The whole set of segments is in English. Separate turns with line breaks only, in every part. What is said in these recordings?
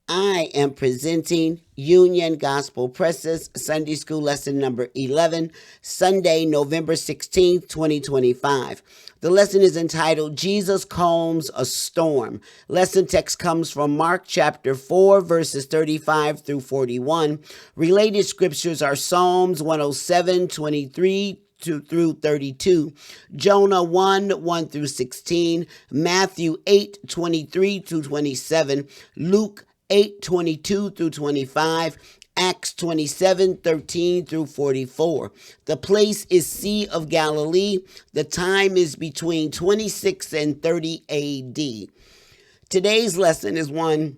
I am presenting Union Gospel Presses Sunday School Lesson number 11, Sunday, November 16th, 2025. The lesson is entitled Jesus Calms a Storm. Lesson text comes from Mark chapter 4, verses 35 through 41. Related scriptures are Psalms 107, 23 through 32, Jonah 1 through 16, Matthew 8, 23 through 27, Luke 8:22 through 25, Acts 27:13 through 44. The place is Sea of Galilee. The time is between 26 and 30 AD. Today's lesson is one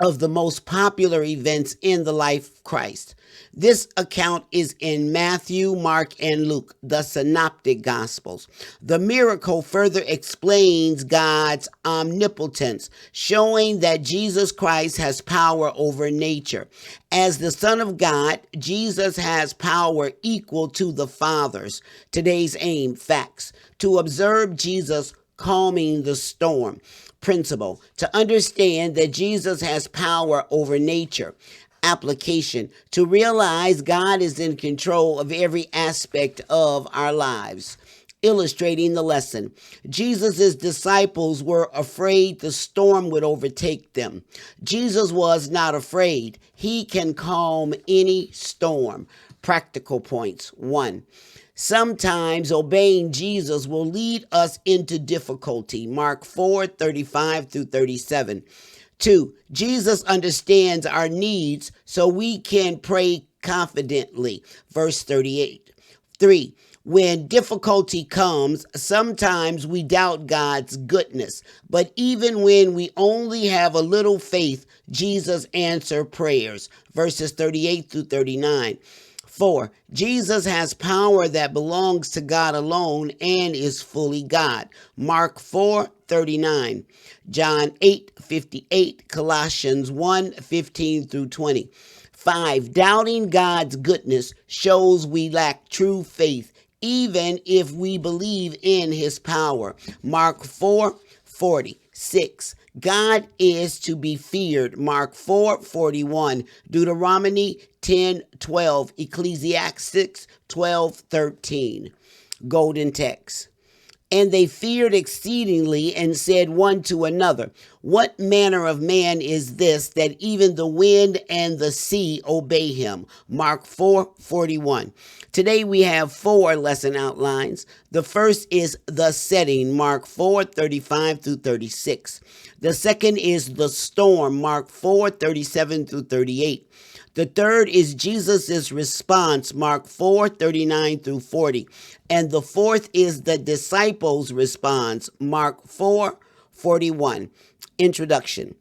of the most popular events in the life of Christ. This account is in Matthew, Mark, and Luke, the synoptic gospels. The miracle further explains God's omnipotence, showing that Jesus Christ has power over nature. As the Son of God, Jesus has power equal to the Father's. Today's aim, facts, to observe Jesus calming the storm. Principle, to understand that Jesus has power over nature. Application, to realize God is in control of every aspect of our lives. Illustrating the lesson, Jesus' disciples were afraid the storm would overtake them. Jesus was not afraid. He can calm any storm. Practical points. 1. Sometimes obeying Jesus will lead us into difficulty. Mark 4:35 through 37. 2. Jesus understands our needs so we can pray confidently. Verse 38. 3. When difficulty comes, sometimes we doubt God's goodness. But even when we only have a little faith, Jesus answers prayers. Verses 38 through 39. 4. Jesus has power that belongs to God alone and is fully God. Mark 4:39, John 8:58, Colossians 1:15 through 20. 5. Doubting God's goodness shows we lack true faith, even if we believe in his power. Mark 4:40. 6. God is to be feared. Mark 4:41, Deuteronomy 10:12, Ecclesiastes 12:13. Golden text. And they feared exceedingly and said one to another, what manner of man is this that even the wind and the sea obey him? Mark 4:41. Today we have 4 lesson outlines. The first is the setting, Mark 4:35 through 36. The second is the storm, Mark 4:37 through 38. The third is Jesus' response, Mark 4:39 through 40. And the fourth is the disciples' response, Mark 4:41. Introduction.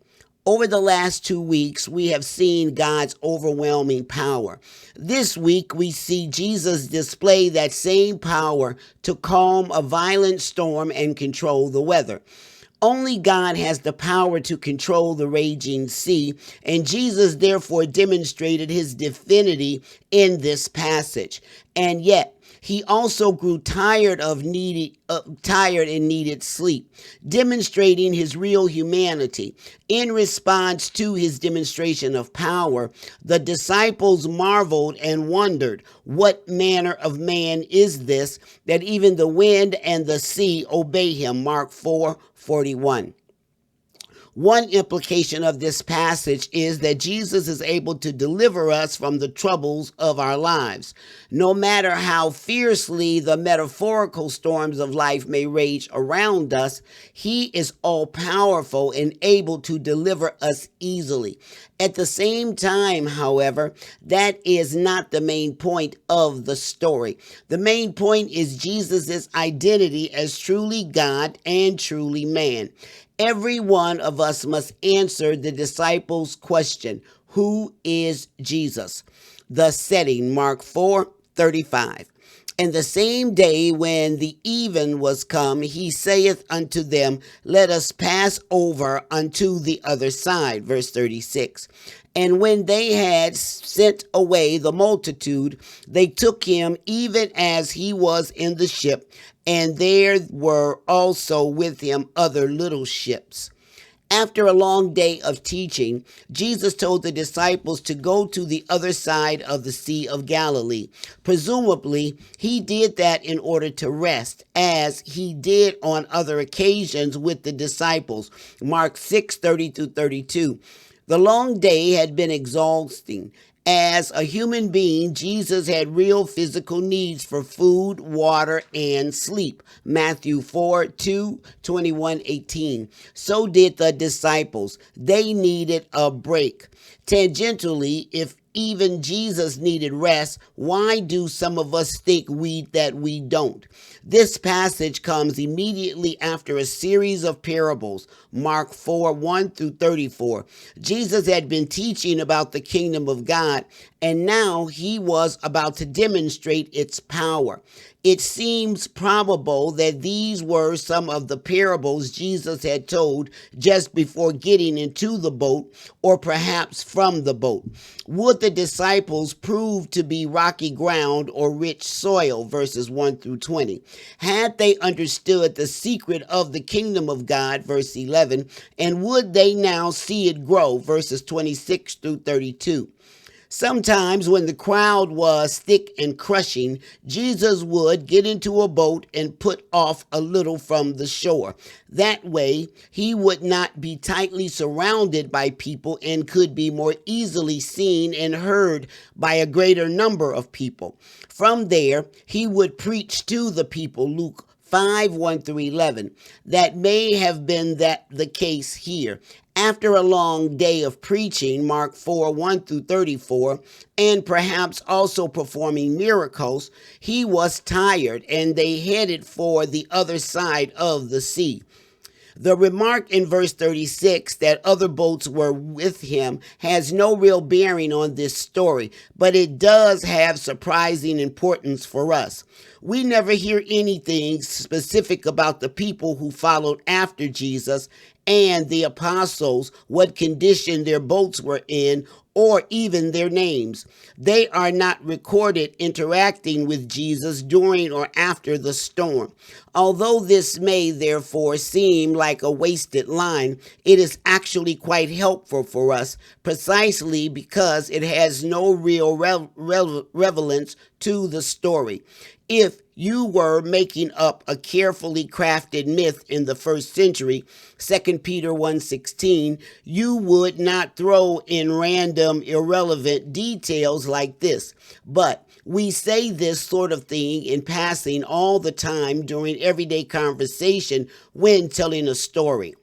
Over the last 2 weeks, we have seen God's overwhelming power. This week, we see Jesus display that same power to calm a violent storm and control the weather. Only God has the power to control the raging sea, and Jesus therefore demonstrated his divinity in this passage. And yet, he also grew tired and needed sleep, demonstrating his real humanity. In response to his demonstration of power, the disciples marveled and wondered, what manner of man is this that even the wind and the sea obey him? Mark 4:41. One implication of this passage is that Jesus is able to deliver us from the troubles of our lives. No matter how fiercely the metaphorical storms of life may rage around us, he is all-powerful and able to deliver us easily. At the same time, however, that is not the main point of the story. The main point is Jesus' identity as truly God and truly man. Every one of us must answer the disciples' question, who is Jesus? The setting, Mark 4:35. And the same day when the even was come, he saith unto them, let us pass over unto the other side. Verse 36. And when they had sent away the multitude, they took him even as he was in the ship, and there were also with him other little ships. After a long day of teaching, Jesus told the disciples to go to the other side of the Sea of Galilee. Presumably, he did that in order to rest, as he did on other occasions with the disciples. Mark 6:30-32. The long day had been exhausting. As a human being, Jesus had real physical needs for food, water, and sleep. Matthew 4:21-18. So did the disciples. They needed a break. Tangentially, if even Jesus needed rest, why do some of us think that we don't? This passage comes immediately after a series of parables, Mark 4:1-34. Jesus had been teaching about the kingdom of God, and now he was about to demonstrate its power. It seems probable that these were some of the parables Jesus had told just before getting into the boat, or perhaps from the boat. Would the disciples prove to be rocky ground or rich soil? Verses 1-20. Had they understood the secret of the kingdom of God? Verse 11. And would they now see it grow? Verses 26-32. Sometimes when the crowd was thick and crushing, Jesus would get into a boat and put off a little from the shore. That way, he would not be tightly surrounded by people and could be more easily seen and heard by a greater number of people. From there, he would preach to the people. Luke 5:1-11. That may have been the case here. After a long day of preaching, Mark 4:1-34, and perhaps also performing miracles, he was tired and they headed for the other side of the sea. The remark in verse 36 that other boats were with him has no real bearing on this story, but it does have surprising importance for us. We never hear anything specific about the people who followed after Jesus and the apostles, what condition their boats were in, or even their names. They are not recorded interacting with Jesus during or after the storm. Although this may therefore seem like a wasted line, it is actually quite helpful for us, precisely because it has no real relevance to the story. If you were making up a carefully crafted myth in the first century, 2 Peter 1:16, you would not throw in random irrelevant details like this. But we say this sort of thing in passing all the time during everyday conversation when telling a story.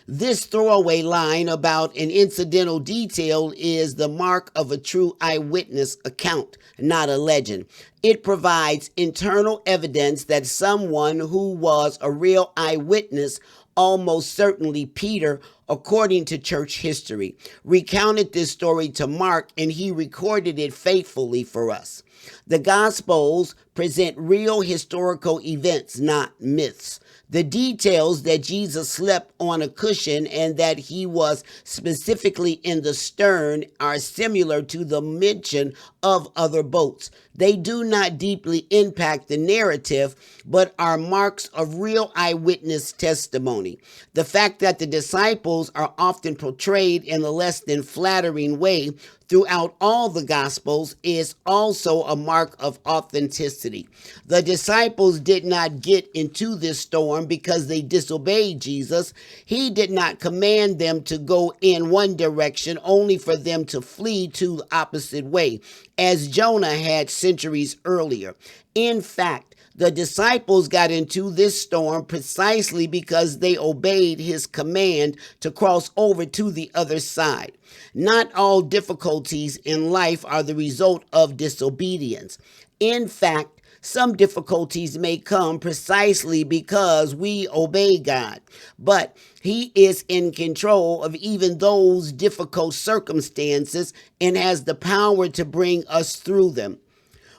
This throwaway line about an incidental detail is the mark of a true eyewitness account, not a legend. It provides internal evidence that someone who was a real eyewitness, almost certainly Peter, according to church history, recounted this story to Mark, and he recorded it faithfully for us. The Gospels present real historical events, not myths. The details that Jesus slept on a cushion and that he was specifically in the stern are similar to the mention of other boats. They do not deeply impact the narrative, but are marks of real eyewitness testimony. The fact that the disciples are often portrayed in a less than flattering way throughout all the Gospels is also a mark of authenticity. The disciples did not get into this storm because they disobeyed Jesus. He did not command them to go in one direction only for them to flee to the opposite way, as Jonah had centuries earlier. In fact, the disciples got into this storm precisely because they obeyed his command to cross over to the other side. Not all difficulties in life are the result of disobedience. In fact, some difficulties may come precisely because we obey God, but he is in control of even those difficult circumstances and has the power to bring us through them.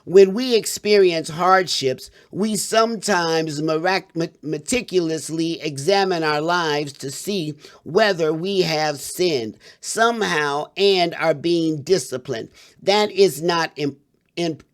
When we experience hardships, we sometimes meticulously examine our lives to see whether we have sinned somehow and are being disciplined. That is not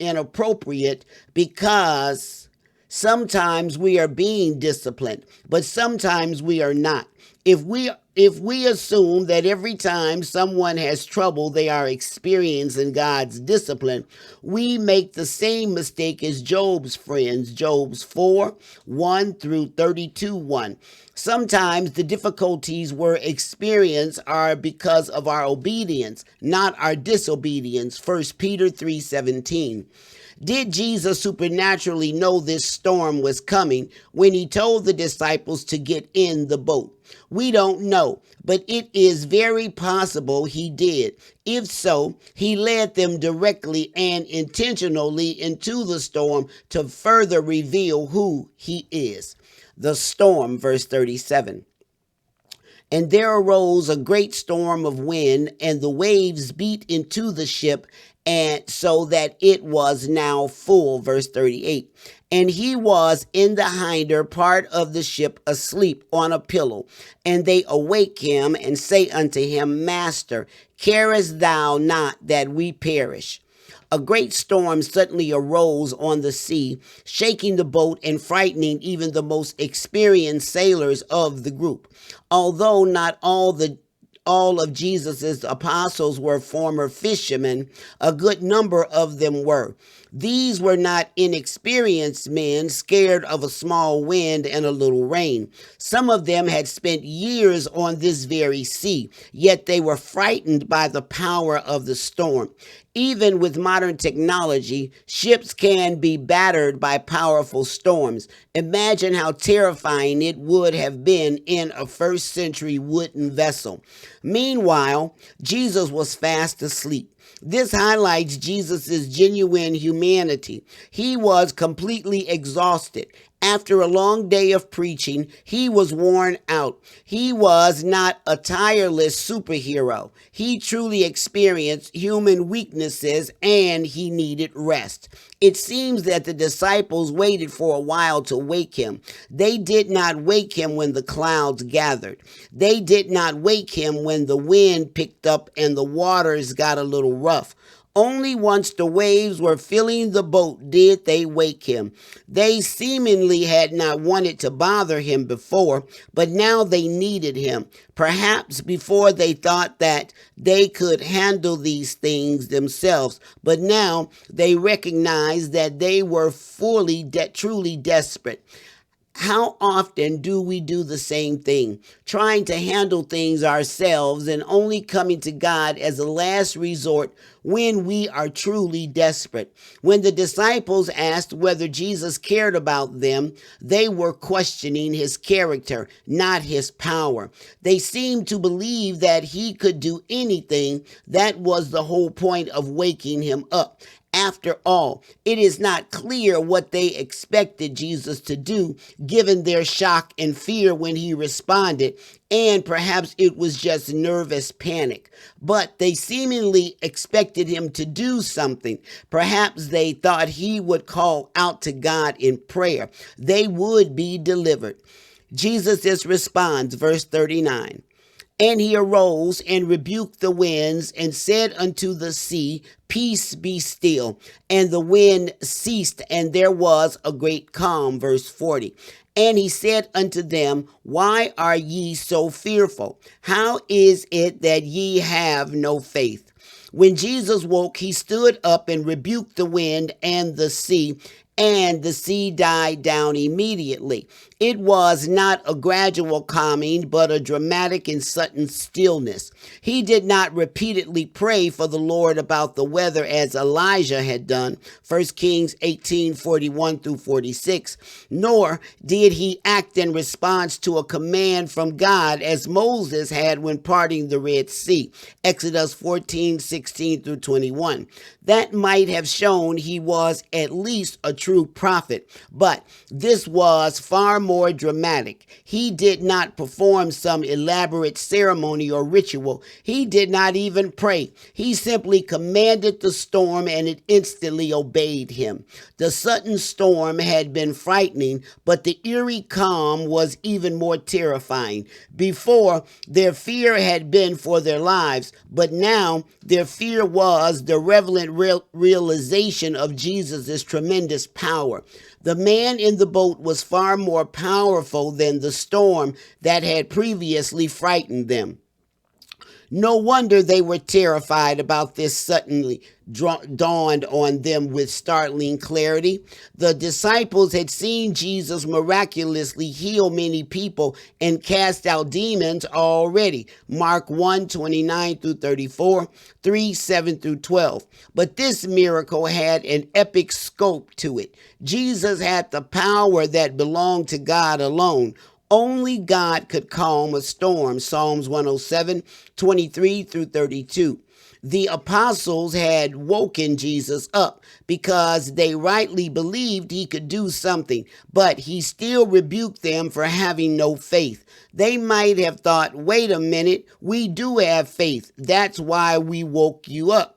inappropriate, because sometimes we are being disciplined, but sometimes we are not. If we If we assume that every time someone has trouble, they are experiencing God's discipline, we make the same mistake as Job's friends. Job's 4:1 through 32:1. Sometimes the difficulties we're experiencing are because of our obedience, not our disobedience. 1 Peter 3:17. Did Jesus supernaturally know this storm was coming when he told the disciples to get in the boat? We don't know, but it is very possible he did. If so, he led them directly and intentionally into the storm to further reveal who he is. The storm, verse 37. And there arose a great storm of wind, and the waves beat into the ship, and so that it was now full. Verse 38. And he was in the hinder part of the ship asleep on a pillow. And they awake him and say unto him, Master, carest thou not that we perish? A great storm suddenly arose on the sea, shaking the boat and frightening even the most experienced sailors of the group. Although not all of Jesus's apostles were former fishermen, a good number of them were. These were not inexperienced men scared of a small wind and a little rain. Some of them had spent years on this very sea, yet they were frightened by the power of the storm. Even with modern technology, ships can be battered by powerful storms. Imagine how terrifying it would have been in a first century wooden vessel. Meanwhile, Jesus was fast asleep. This highlights Jesus' genuine humanity. He was completely exhausted. After a long day of preaching, he was worn out. He was not a tireless superhero. He truly experienced human weaknesses and he needed rest. It seems that the disciples waited for a while to wake him. They did not wake him when the clouds gathered. They did not wake him when the wind picked up and the waters got a little rough. Only once the waves were filling the boat did they wake him. They seemingly had not wanted to bother him before, but now they needed him. Perhaps before they thought that they could handle these things themselves, but now they recognized that they were truly desperate. How often do we do the same thing, trying to handle things ourselves and only coming to God as a last resort when we are truly desperate? When the disciples asked whether Jesus cared about them, they were questioning his character, not his power. They seemed to believe that he could do anything. That was the whole point of waking him up. After all, it is not clear what they expected Jesus to do, given their shock and fear when he responded, and perhaps it was just nervous panic. But they seemingly expected him to do something. Perhaps they thought he would call out to God in prayer. They would be delivered. Jesus' response, verse 39. And he arose and rebuked the winds and said unto the sea, Peace, be still. And the wind ceased, and there was a great calm. Verse 40. And he said unto them, Why are ye so fearful? How is it that ye have no faith? When Jesus woke, he stood up and rebuked the wind and the sea died down immediately. It was not a gradual calming, but a dramatic and sudden stillness. He did not repeatedly pray for the Lord about the weather as Elijah had done, 1 Kings 18:41 through 46, nor did he act in response to a command from God as Moses had when parting the Red Sea, Exodus 14:16 through 21. That might have shown he was at least a true prophet, but this was far more dramatic. He did not perform some elaborate ceremony or ritual. He did not even pray. He simply commanded the storm and it instantly obeyed him. The sudden storm had been frightening, but the eerie calm was even more terrifying. Before, their fear had been for their lives, but now their fear was the reverent realization of Jesus' tremendous power. The man in the boat was far more powerful than the storm that had previously frightened them. No wonder they were terrified about this suddenly dawned on them with startling clarity. The disciples had seen Jesus miraculously heal many people and cast out demons already. Mark 1:29 through 34, 3:7 through 12. But this miracle had an epic scope to it. Jesus had the power that belonged to God alone. Only God could calm a storm. Psalms 107, 23 through 32. The apostles had woken Jesus up because they rightly believed he could do something, but he still rebuked them for having no faith. They might have thought, wait a minute, we do have faith. That's why we woke you up.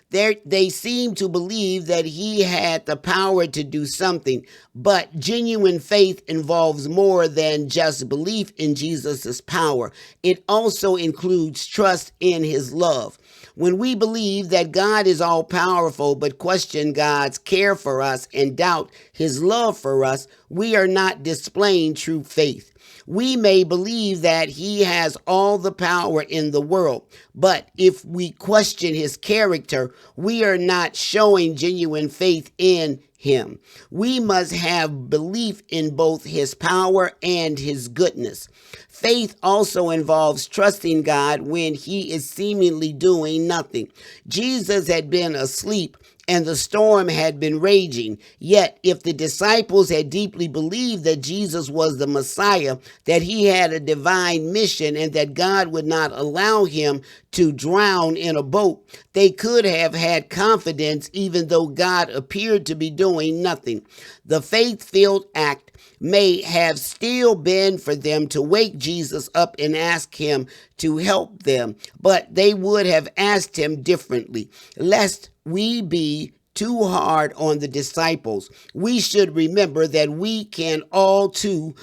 They seemed to believe that he had the power to do something, but genuine faith involves more than just belief in Jesus' power. It also includes trust in his love. When we believe that God is all powerful but question God's care for us and doubt his love for us, we are not displaying true faith. We may believe that he has all the power in the world, but if we question his character, we are not showing genuine faith in him. We must have belief in both his power and his goodness. Faith also involves trusting God when he is seemingly doing nothing. Jesus had been asleep and the storm had been raging. Yet, if the disciples had deeply believed that Jesus was the Messiah, that he had a divine mission, and that God would not allow him to drown in a boat, they could have had confidence even though God appeared to be doing nothing. The faith-filled act may have still been for them to wake Jesus up and ask him to help them, but they would have asked him differently. Lest we be too hard on the disciples, we should remember that we can all too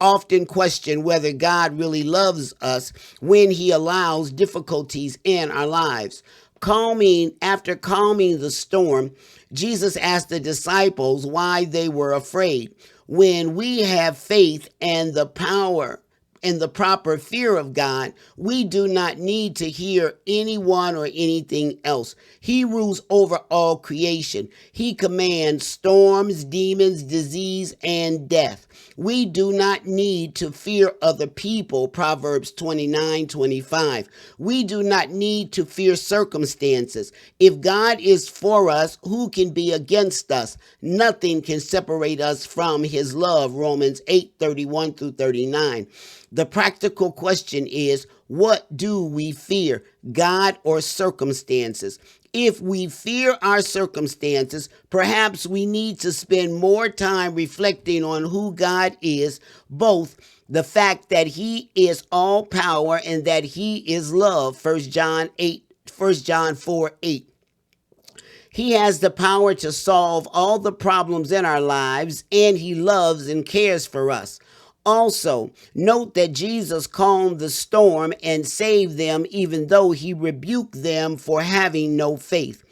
often question whether God really loves us when he allows difficulties in our lives. After calming the storm, Jesus asked the disciples why they were afraid. When we have faith and the power and the proper fear of God, we do not need to hear anyone or anything else. He rules over all creation. He commands storms, demons, disease, and death. We do not need to fear other people, Proverbs 29:25. We do not need to fear circumstances. If God is for us, who can be against us? Nothing can separate us from his love, Romans 8:31 through 39. The practical question is, what do we fear, God or circumstances? If we fear our circumstances, perhaps we need to spend more time reflecting on who God is, both the fact that he is all power and that he is love, 1 John 4:8. He has the power to solve all the problems in our lives, and he loves and cares for us. Also, note that Jesus calmed the storm and saved them even though he rebuked them for having no faith.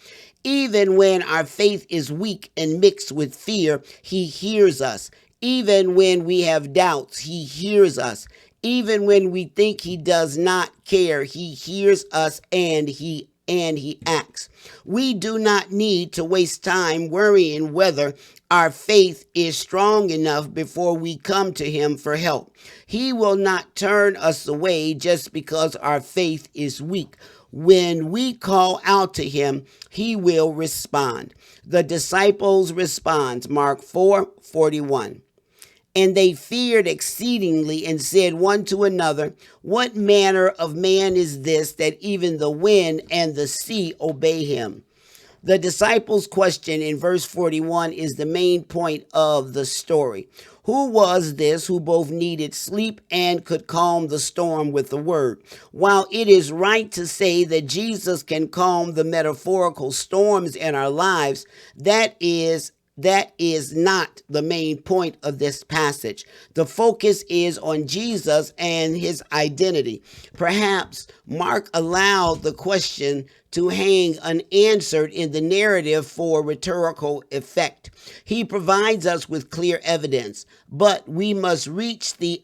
Even when our faith is weak and mixed with fear, he hears us. Even when we have doubts, he hears us. Even when we think he does not care, he hears us and he acts. We do not need to waste time worrying whether our faith is strong enough before we come to him for help. He will not turn us away just because our faith is weak. When we call out to him, he will respond. The disciples respond, Mark 4:41. And they feared exceedingly and said one to another, what manner of man is this that even the wind and the sea obey him? The disciples' question in verse 41 is the main point of the story. Who was this who both needed sleep and could calm the storm with the word? While it is right to say that Jesus can calm the metaphorical storms in our lives, that is that is not the main point of this passage. The focus is on Jesus and his identity. Perhaps Mark allowed the question to hang unanswered in the narrative for rhetorical effect. He provides us with clear evidence, but we must reach the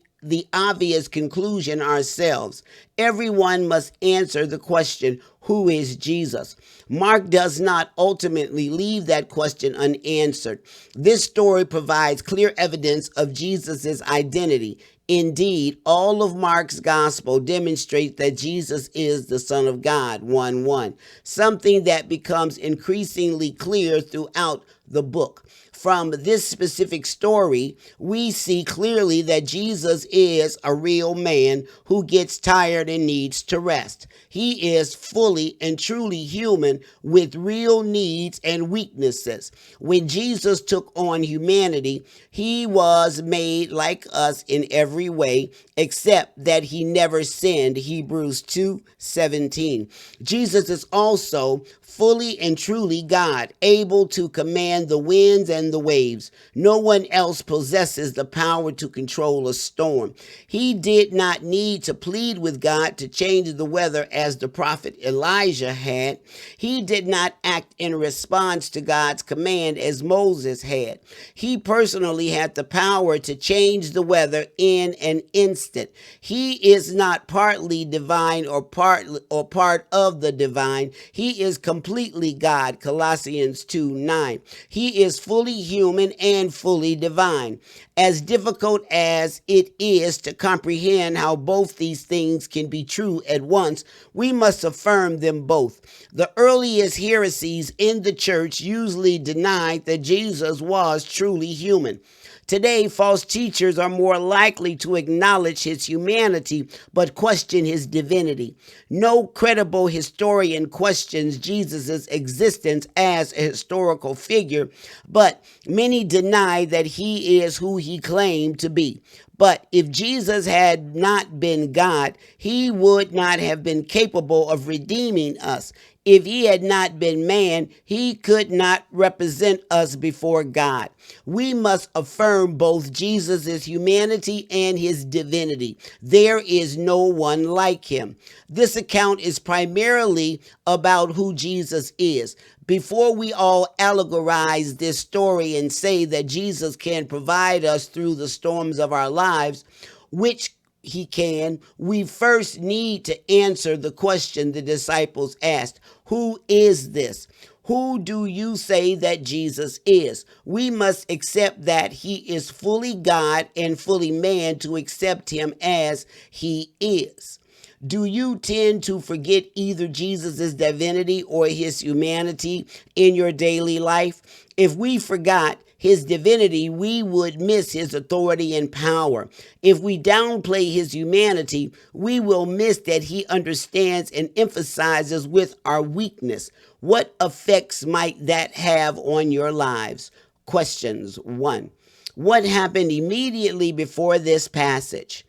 obvious conclusion ourselves. Everyone must answer the question, who is Jesus? Mark does not ultimately leave that question unanswered. This story provides clear evidence of Jesus' identity. Indeed, all of Mark's gospel demonstrates that Jesus is the Son of God, 1:1, something that becomes increasingly clear throughout the book. From this specific story, we see clearly that Jesus is a real man who gets tired and needs to rest. He is fully and truly human with real needs and weaknesses. When Jesus took on humanity, he was made like us in every way, except that he never sinned, Hebrews 2:17. Jesus is also fully and truly God, able to command the winds and the waves. No one else possesses the power to control a storm. He did not need to plead with God to change the weather as the prophet Elijah had. He did not act in response to God's command as Moses had. He personally had the power to change the weather in an instant. He is not partly divine or part of the divine. He is completely God, Colossians 2:9. He is fully human and fully divine. As difficult as it is to comprehend how both these things can be true at once, we must affirm them both. The earliest heresies in the church usually denied that Jesus was truly human. Today, false teachers are more likely to acknowledge his humanity but question his divinity. No credible historian questions Jesus' existence as a historical figure, but many deny that he is who he claimed to be. But if Jesus had not been God, he would not have been capable of redeeming us. If he had not been man, he could not represent us before God. We must affirm both Jesus' humanity and his divinity. There is no one like him. This account is primarily about who Jesus is. Before we all allegorize this story and say that Jesus can provide us through the storms of our lives, which he can, we first need to answer the question the disciples asked. Who is this? Who do you say that Jesus is? We must accept that he is fully God and fully man to accept him as he is. Do you tend to forget either Jesus' divinity or his humanity in your daily life? If we forgot his divinity, we would miss his authority and power. If we downplay his humanity, we will miss that he understands and emphasizes with our weakness. What effects might that have on your lives? Questions. 1. What happened immediately before this passage?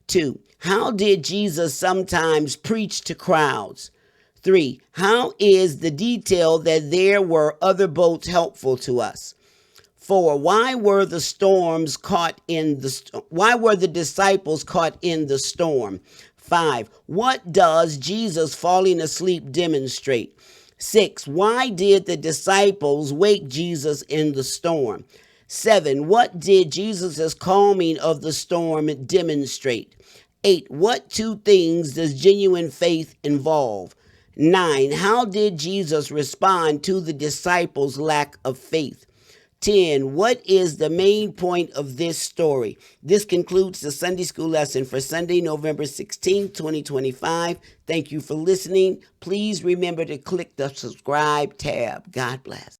2. How did Jesus sometimes preach to crowds? 3. How is the detail that there were other boats helpful to us? 4. Why were the disciples caught in the storm? 5. What does Jesus falling asleep demonstrate? 6. Why did the disciples wake Jesus in the storm? 7. What did Jesus' calming of the storm demonstrate? 8. What 2 things does genuine faith involve? 9. How did Jesus respond to the disciples' lack of faith? 10. What is the main point of this story? This concludes the Sunday School lesson for Sunday, November 16, 2025. Thank you for listening. Please remember to click the subscribe tab. God bless.